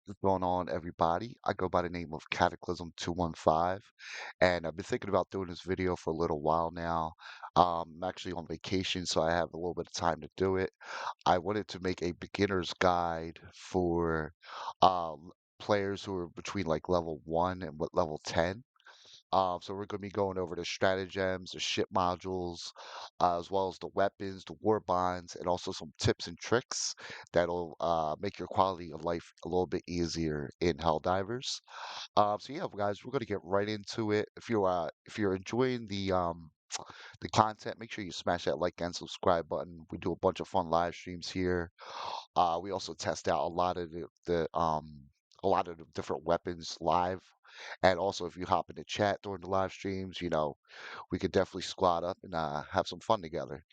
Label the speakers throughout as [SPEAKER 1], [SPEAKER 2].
[SPEAKER 1] What's going on, everybody? I go by the name of Cataclysm215, and I've been thinking about doing this video for a little while now. I'm actually on vacation, so I have a little bit of time to do it. I wanted to make a beginner's guide for players who are between like level 1 and what level 10. So we're going to be going over the stratagems, the ship modules, as well as the weapons, the warbonds, and also some tips and tricks that'll make your quality of life a little bit easier in Helldivers. So yeah, guys, we're going to get right into it. If you're enjoying the content, make sure you smash that like and subscribe button. We do a bunch of fun live streams here. We also test out a lot of the different weapons live. And also, if you hop in the chat during the live streams, we could definitely squad up and have some fun together.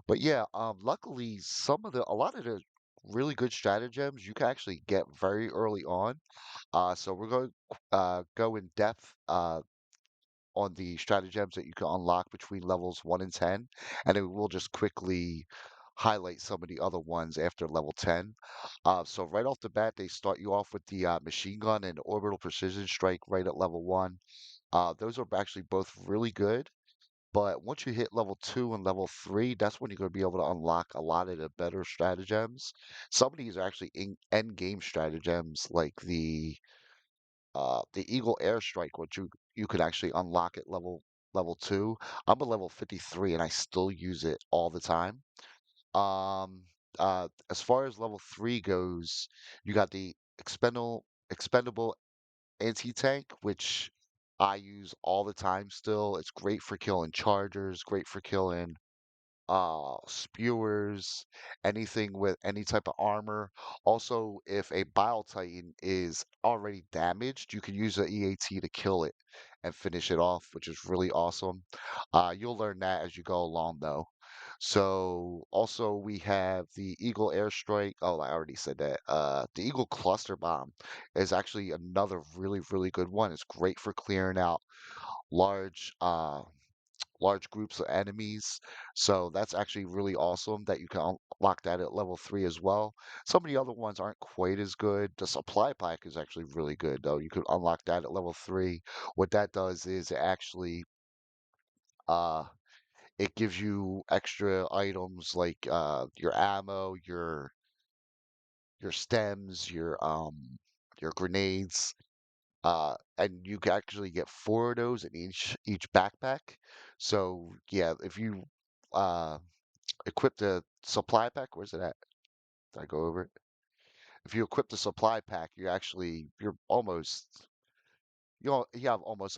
[SPEAKER 1] But yeah, luckily, a lot of the really good stratagems you can actually get very early on. So we're going to go in depth on the stratagems that you can unlock between levels 1 and 10, and then we'll just quickly highlight some of the other ones after level 10. So right off the bat, they start you off with the machine gun and orbital precision strike right at level 1. Those are actually both really good, but once you hit level 2 and level 3, that's when you're going to be able to unlock a lot of the better stratagems. Some of these are actually end game stratagems, like the Eagle Airstrike, which you could actually unlock at level 2. I'm a level 53 and I still use it all the time. As far as level 3 goes, you got the expendable anti-tank, which I use all the time still. It's great for killing chargers, great for killing spewers, anything with any type of armor. Also, if a Bile Titan is already damaged, you can use the EAT to kill it and finish it off, which is really awesome. You'll learn that as you go along, though. So also we have the Eagle Airstrike. Oh, I already said that. The Eagle Cluster Bomb is actually another really good one. It's great for clearing out large large groups of enemies. So that's actually really awesome that you can unlock that at level 3 as well. Some of the other ones aren't quite as good. The supply pack is actually really good though. You could unlock that at level 3. What that does is uh it gives you extra items like your ammo, your stems, your grenades. And you can actually get 4 of those in each backpack. So yeah, if you uh equip the supply pack. Where's it at? Did I go over it? If you equip the supply pack, you have almost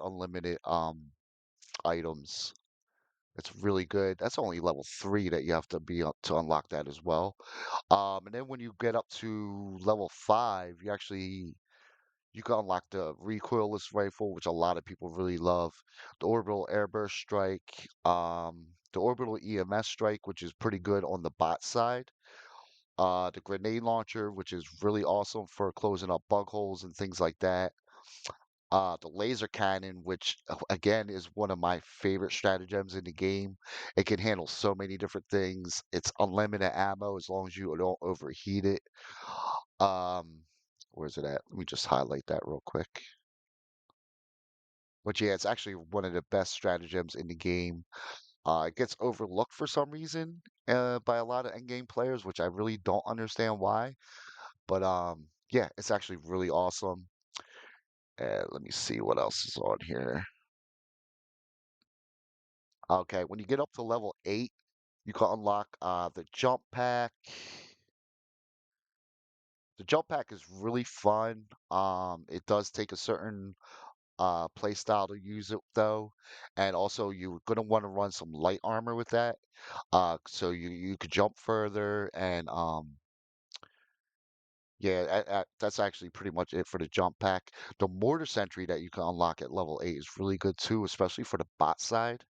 [SPEAKER 1] unlimited items. It's really good. That's only level 3 that you have to be up to unlock that as well. And then when you get up to level 5, you can unlock the recoilless rifle, which a lot of people really love. The orbital airburst strike, the orbital EMS strike, which is pretty good on the bot side. The grenade launcher, which is really awesome for closing up bug holes and things like that. The laser cannon, which again is one of my favorite stratagems in the game. It can handle so many different things. It's unlimited ammo as long as you don't overheat it. Um, where's it at? Let me just highlight that real quick. But yeah, it's actually one of the best stratagems in the game. It gets overlooked for some reason by a lot of endgame players, which I really don't understand why. But yeah, it's actually really awesome. Let me see what else is on here. Okay, when you get up to level 8, you can unlock the jump pack. The jump pack is really fun. It does take a certain play style to use it though, and also you're gonna want to run some light armor with that. So you could jump further and yeah, that's actually pretty much it for the jump pack. The mortar sentry that you can unlock at level 8 is really good too, especially for the bot side.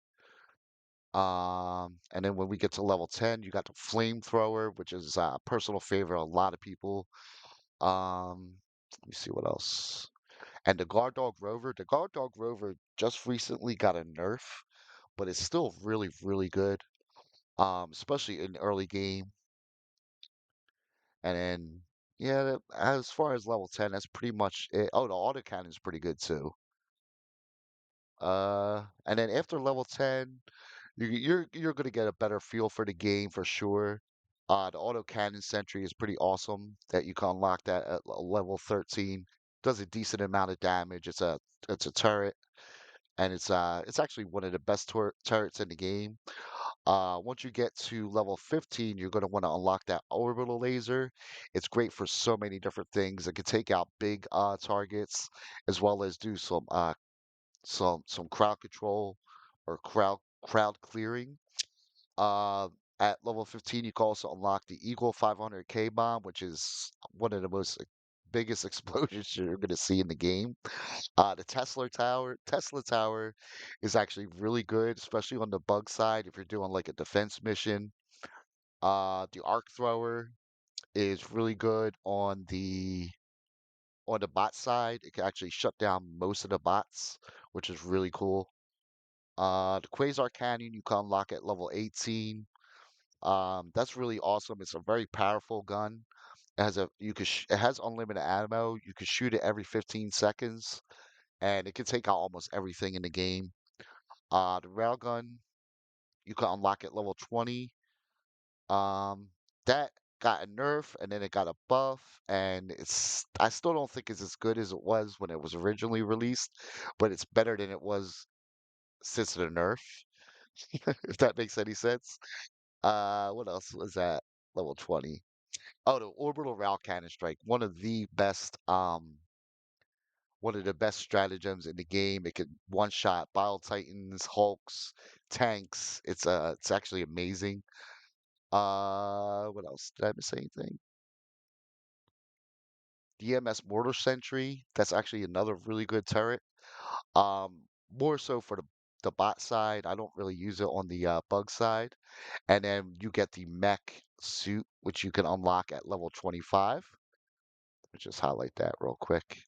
[SPEAKER 1] And then when we get to level 10, you got the flamethrower, which is a personal favorite of a lot of people. Let me see what else. And the guard dog rover. The guard dog rover just recently got a nerf, but it's still really good. Especially in the early game. And then, Yeah, as far as level 10, that's pretty much it. Oh, the autocannon is pretty good too. And then after level 10, you're gonna get a better feel for the game for sure. The autocannon sentry is pretty awesome that you can unlock that at level 13. Does a decent amount of damage. It's a turret, and it's actually one of the best turrets in the game. Once you get to level 15, you're going to want to unlock that orbital laser. It's great for so many different things. It can take out big targets as well as do some crowd control or crowd clearing. Uh, at level 15, you can also unlock the Eagle 500K bomb, which is one of the most biggest explosions you're going to see in the game. The Tesla Tower is actually really good, especially on the bug side if you're doing like a defense mission. The Arc Thrower is really good on the bot side. It can actually shut down most of the bots, which is really cool. The Quasar Cannon you can unlock at level 18. That's really awesome. It's a very powerful gun. It has unlimited ammo. You can shoot it every 15 seconds, and it can take out almost everything in the game. The railgun you can unlock at level 20. Um, that got a nerf and then it got a buff, and I still don't think it's as good as it was when it was originally released, but it's better than it was since the nerf, if that makes any sense. What else was that? Level 20. Oh, the orbital rail cannon strike, one of the best stratagems in the game. It could one shot Bile Titans, Hulks, tanks. It's actually amazing. What else? Did I miss anything? DMS Mortar Sentry. That's actually another really good turret. More so for the bot side. I don't really use it on the bug side. And then you get the mech suit, which you can unlock at level 25. Let me just highlight that real quick.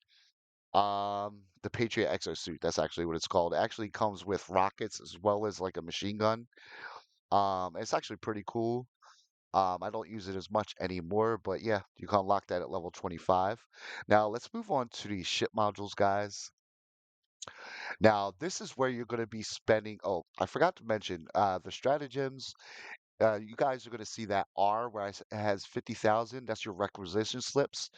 [SPEAKER 1] The Patriot Exosuit, that's actually what it's called. It actually comes with rockets as well as like a machine gun. It's actually pretty cool. I don't use it as much anymore, but yeah, you can unlock that at level 25. Now let's move on to the ship modules, guys. Now this is where you're going to be spending. Oh, I forgot to mention the stratagems. You guys are going to see that R where it has 50,000. That's your requisition slips.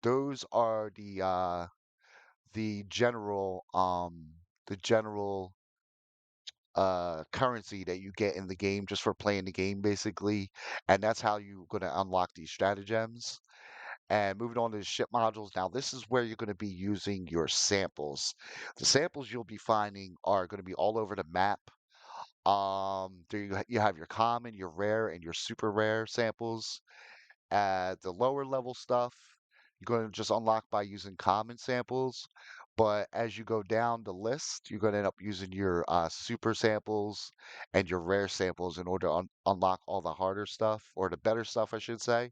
[SPEAKER 1] Those are the general currency that you get in the game just for playing the game basically, and that's how you're going to unlock these stratagems. And moving on to the ship modules, now this is where you're going to be using your samples. The samples you'll be finding are going to be all over the map. There you have your common, your rare, and your super rare samples. The lower level stuff, you're going to just unlock by using common samples. But as you go down the list, you're going to end up using your super samples and your rare samples in order to unlock all the harder stuff, or the better stuff, I should say.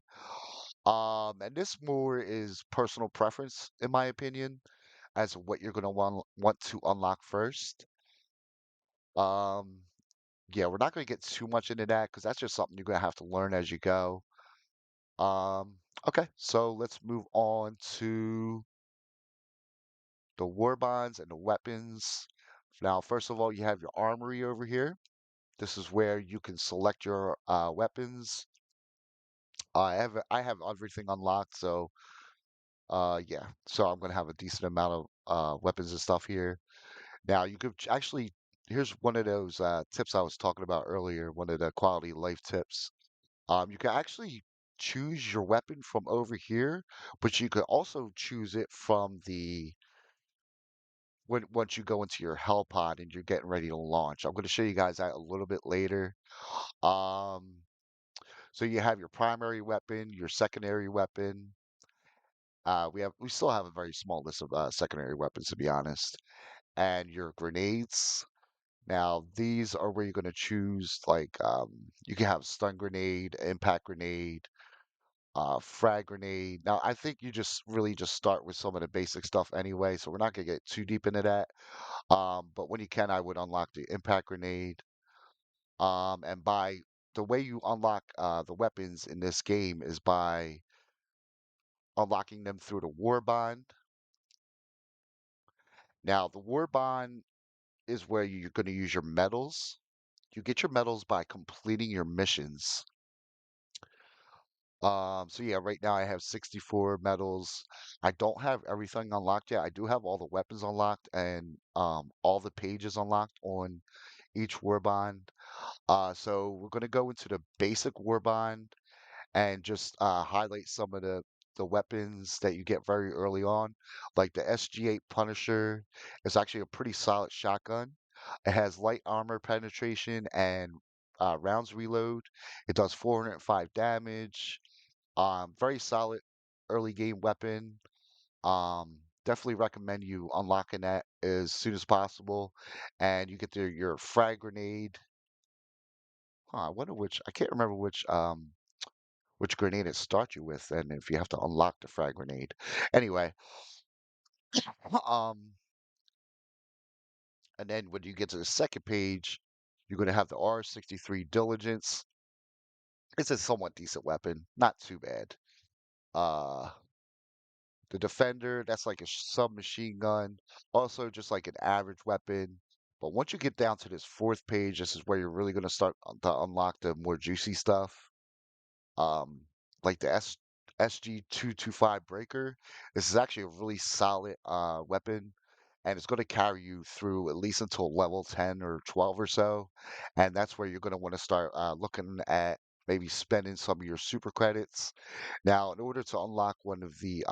[SPEAKER 1] And this more is personal preference, in my opinion, as to what you're going to want to unlock first. Um, yeah, we're not going to get too much into that because that's just something you're going to have to learn as you go. Um, okay, so let's move on to the war bonds and the weapons. Now, first of all, you have your armory over here. This is where you can select your weapons. I have everything unlocked, so yeah. So I'm gonna have a decent amount of weapons and stuff here. Now, you could actually here's one of those tips I was talking about earlier. One of the quality of life tips. You can actually choose your weapon from over here, but you could also choose it from the when once you go into your hell pod and you're getting ready to launch. I'm going to show you guys that a little bit later. Um, so you have your primary weapon, your secondary weapon. We still have a very small list of secondary weapons to be honest, and your grenades. Now these are where you're going to choose like you can have stun grenade, impact grenade, frag grenade. Now, I think you just really just start with some of the basic stuff anyway, so we're not gonna get too deep into that. But when you can, I would unlock the impact grenade. And by the way you unlock the weapons in this game is by unlocking them through the Warbond. Now, the Warbond is where you're going to use your medals. You get your medals by completing your missions. So yeah, right now I have 64 medals. I don't have everything unlocked yet. I do have all the weapons unlocked and all the pages unlocked on each Warbond. So we're gonna go into the basic Warbond and just highlight some of the weapons that you get very early on. Like the SG8 Punisher is actually a pretty solid shotgun. It has light armor penetration and rounds reload. It does 405 damage. Very solid early game weapon. Definitely recommend you unlocking that as soon as possible. And you get your frag grenade. Huh, I wonder I can't remember which grenade it starts you with, and if you have to unlock the frag grenade. Anyway, um, and then when you get to the second page, you're gonna have the R63 Diligence. It's a somewhat decent weapon, not too bad. Uh, the Defender, that's like a submachine gun, also just like an average weapon. But once you get down to this fourth page, this is where you're really gonna start to unlock the more juicy stuff. um, like the SG225 breaker. This is actually a really solid weapon, and it's going to carry you through at least until level 10 or 12 or so. And that's where you're going to want to start looking at maybe spending some of your super credits. Now, in order to unlock one of the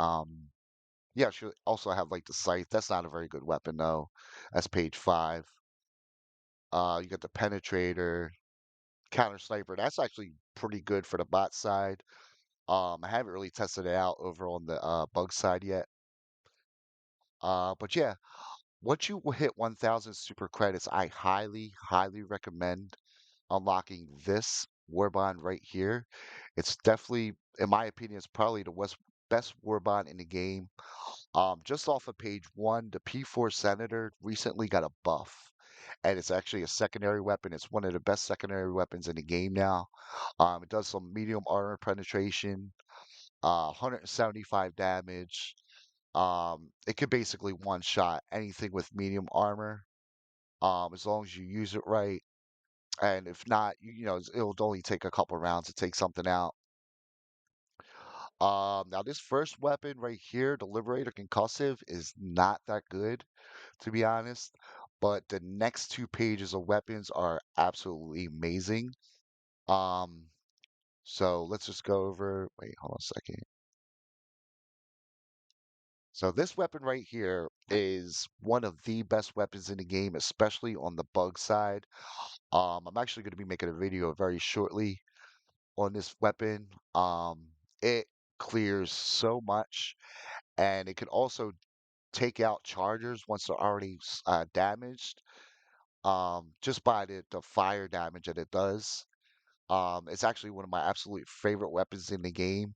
[SPEAKER 1] yeah, should also have like the scythe. That's not a very good weapon though. That's page 5. You got the penetrator, counter sniper. That's actually pretty good for the bot side. I haven't really tested it out over on the bug side yet. But yeah, once you hit 1,000 super credits, I highly, highly recommend unlocking this Warbond right here. It's definitely, in my opinion, it's probably the best Warbond in the game. Just off of page 1, the P4 Senator recently got a buff. And it's actually a secondary weapon. It's one of the best secondary weapons in the game now. It does some medium armor penetration, 175 damage. It could basically one shot anything with medium armor, as long as you use it right. And if not, it'll only take a couple rounds to take something out. Now this first weapon right here, the Liberator Concussive, is not that good, to be honest. But the next two pages of weapons are absolutely amazing. Um, so let's just go over. Wait, hold on a second. So this weapon right here is one of the best weapons in the game, especially on the bug side. I'm actually going to be making a video very shortly on this weapon. It clears so much, and it can also take out chargers once they're already damaged, just by the fire damage that it does. It's actually one of my absolute favorite weapons in the game.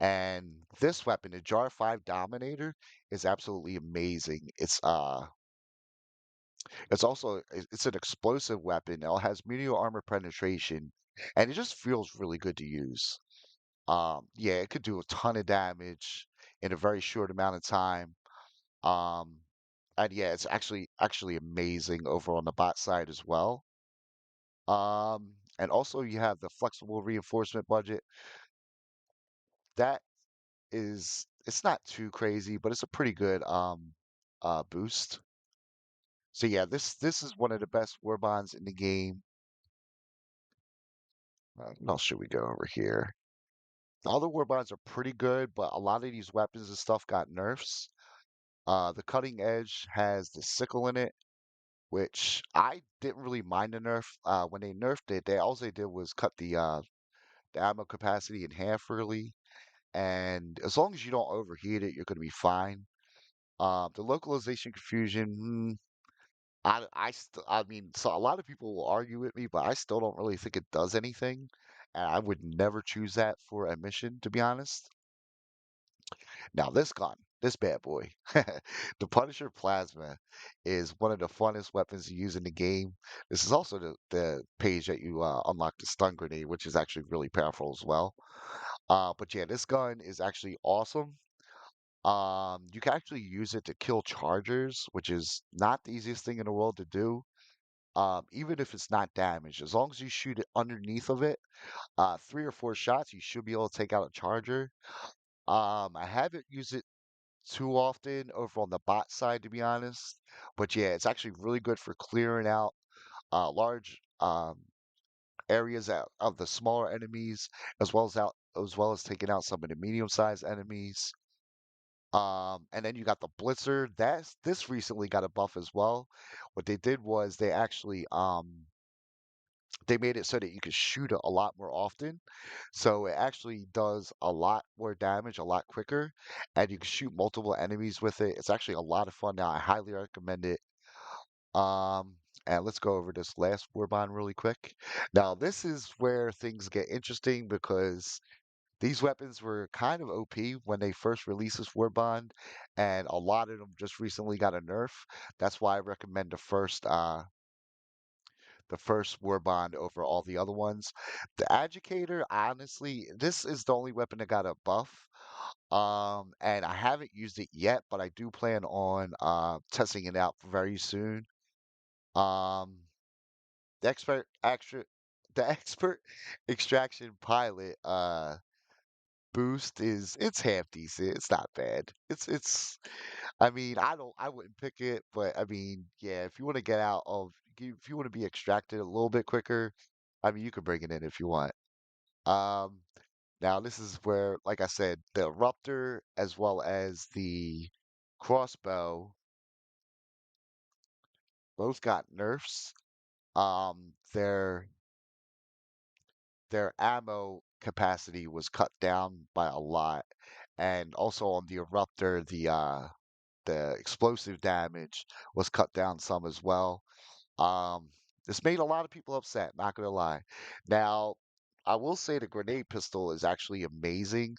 [SPEAKER 1] And this weapon, the Jar 5 Dominator, is absolutely amazing. It's also it's an explosive weapon. It has medium armor penetration, and it just feels really good to use. Yeah, it could do a ton of damage in a very short amount of time. Um, and yeah, it's actually amazing over on the bot side as well. And also you have the flexible reinforcement budget. That it's not too crazy, but it's a pretty good boost. So yeah, this is one of the best war bonds in the game. What else should we go over here? The other war bonds are pretty good, but a lot of these weapons and stuff got nerfs. The cutting edge has the sickle in it, which I didn't really mind the nerf. When they nerfed it, all they did was cut the ammo capacity in half really, and as long as you don't overheat it, you're going to be fine. The localization confusion, I mean, so a lot of people will argue with me, but I still don't really think it does anything, and I would never choose that for a mission, to be honest. Now this gun. this bad boy. The Punisher Plasma is one of the funnest weapons to use in the game. This is also the page that you unlock the stun grenade, which is actually really powerful as well. But yeah, this gun is actually awesome. You can actually use it to kill chargers, which is not the easiest thing in the world to do. Even if it's not damaged, as long as you shoot it underneath of it, 3 or 4 shots, you should be able to take out a charger. I haven't used it too often over on the bot side, to be honest. But yeah, it's actually really good for clearing out large areas out of the smaller enemies, as well as taking out some of the medium-sized enemies. And then you got the Blitzer. This recently got a buff as well. What they did was they made it so that you could shoot it a lot more often. So it actually does a lot more damage a lot quicker, and you can shoot multiple enemies with it. It's actually a lot of fun now. I highly recommend it. Um, and let's go over this last Warbond really quick. Now, this is where things get interesting because these weapons were kind of OP when they first released this Warbond, and a lot of them just recently got a nerf. That's why I recommend the first war bond over all the other ones. The Educator, honestly, this is the only weapon that got a buff. And I haven't used it yet, but I do plan on testing it out very soon. Um, the expert extra the expert extraction pilot boost it's half decent. It's not bad. It's I mean, I wouldn't pick it, but I mean, yeah, if you want to get out of, if you want to be extracted a little bit quicker, I mean, you can bring it in if you want. Um, Now this is where, like I said, the Eruptor as well as the crossbow both got nerfs. Um, their their ammo capacity was cut down by a lot, and also on the Eruptor, the explosive damage was cut down some as well. Um, this made a lot of people upset, not gonna lie. Now, I will say the grenade pistol is actually amazing.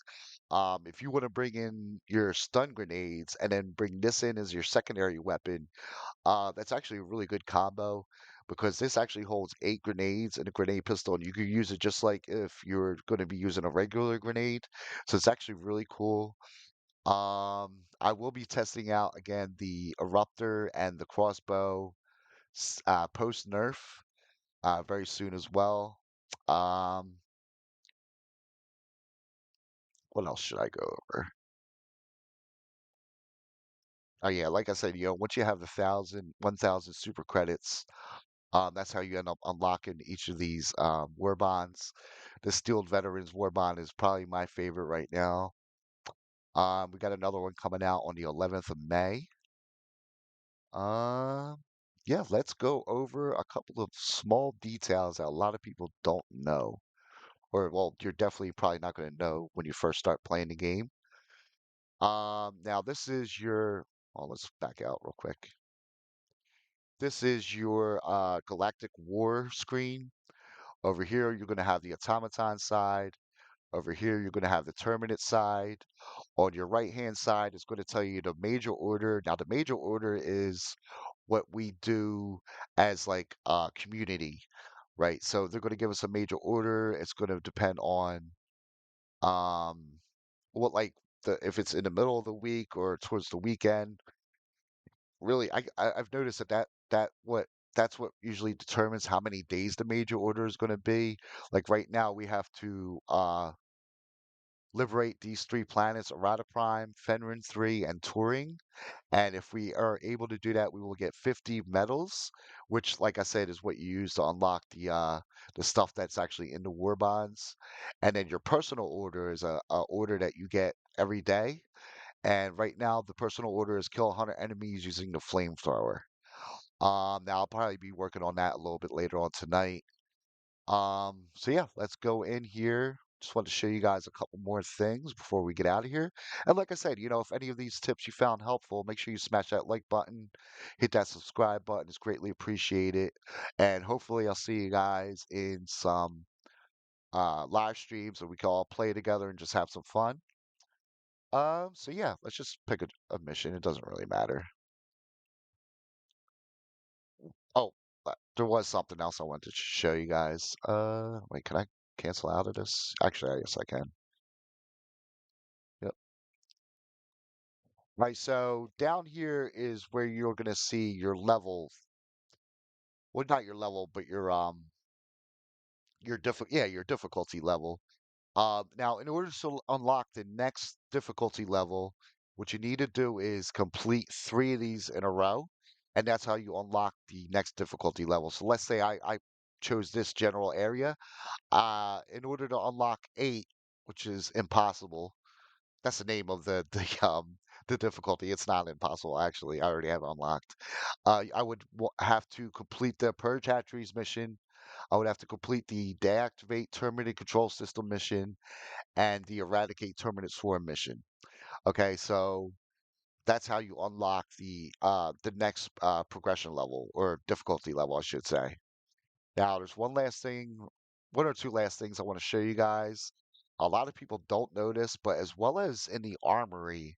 [SPEAKER 1] If you want to bring in your stun grenades and then bring this in as your secondary weapon, that's actually a really good combo because this actually holds 8 grenades in a grenade pistol, and you can use it just like if you're going to be using a regular grenade. So it's actually really cool. I will be testing out again the Eruptor and the crossbow post nerf very soon as well. Um, what else should I go over? Oh yeah, like I said, once you have the 1,000 super credits, that's how you end up unlocking each of these war bonds. The Steeled Veterans War Bond is probably my favorite right now. We got another one coming out on the 11th of May. Yeah, let's go over a couple of small details that a lot of people don't know. Or, well, you're definitely probably not going to know when you first start playing the game. Now this is your, well, let's back out real quick. This is your Galactic War screen. Over here, you're going to have the automaton side. Over here, you're going to have the Terminate side. On your right-hand side, it's going to tell you the major order. Now, the major order is what we do as like a community, right? So they're going to give us a major order. It's going to depend on um, what like if it's in the middle of the week or towards the weekend. Really, I've noticed that's what usually determines how many days the major order is going to be. Like right now, we have to liberate these 3 planets: Errata Prime, Fenrir 3, and Turing. And if we are able to do that, we will get 50 medals, which, like I said, is what you use to unlock the stuff that's actually in the war bonds. And then your personal order is a order that you get every day. And right now, the personal order is kill 100 enemies using the flamethrower. Now I'll probably be working on that a little bit later on tonight. So yeah, let's go in here. Just wanted to show you guys a couple more things before we get out of here. And like I said, if any of these tips you found helpful, make sure you smash that like button, hit that subscribe button. It's greatly appreciated. And hopefully I'll see you guys in some live streams so we can all play together and just have some fun. So yeah, let's just pick a mission. It doesn't really matter. Oh, there was something else I wanted to show you guys. Wait, can I cancel out of this? Actually, I guess I can. Yep. Right, so down here is where you're gonna see your level. Well, not your level, but your difficulty level. Now, in order to unlock the next difficulty level, what you need to do is complete 3 of these in a row, and that's how you unlock the next difficulty level. So let's say I chose this general area. In order to unlock 8, which is impossible, that's the name of the difficulty. It's not impossible, actually. I already have it unlocked. I would have to complete the Purge Hatcheries mission. I would have to complete the Deactivate Terminated Control System mission and the Eradicate Terminate Swarm mission. Okay, so that's how you unlock the next progression level or difficulty level, I should say. Now, there's one or two last things I want to show you guys. A lot of people don't notice, but as well as in the armory,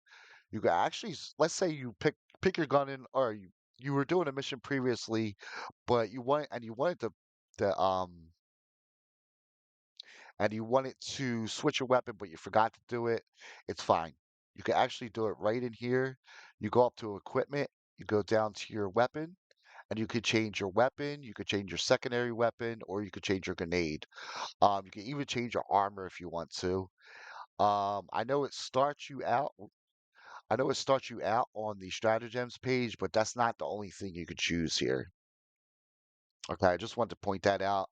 [SPEAKER 1] you can actually, let's say you pick your gun in, or you were doing a mission previously, but you wanted the and you wanted to switch your weapon, but you forgot to do it. It's fine. You can actually do it right in here. You go up to equipment, you go down to your weapon, and you could change your weapon. You could change your secondary weapon, or you could change your grenade. You can even change your armor if you want to. I know it starts you out. I know it starts you out on the stratagems page, but that's not the only thing you could choose here. Okay, I just wanted to point that out.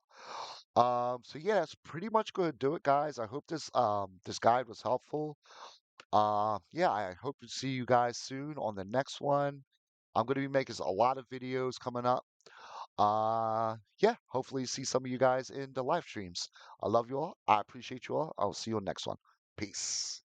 [SPEAKER 1] So yeah, that's pretty much going to do it, guys. I hope this guide was helpful. Yeah, I hope to see you guys soon on the next one. I'm going to be making a lot of videos coming up. Yeah, hopefully see some of you guys in the live streams. I love you all. I appreciate you all. I'll see you on the next one. Peace.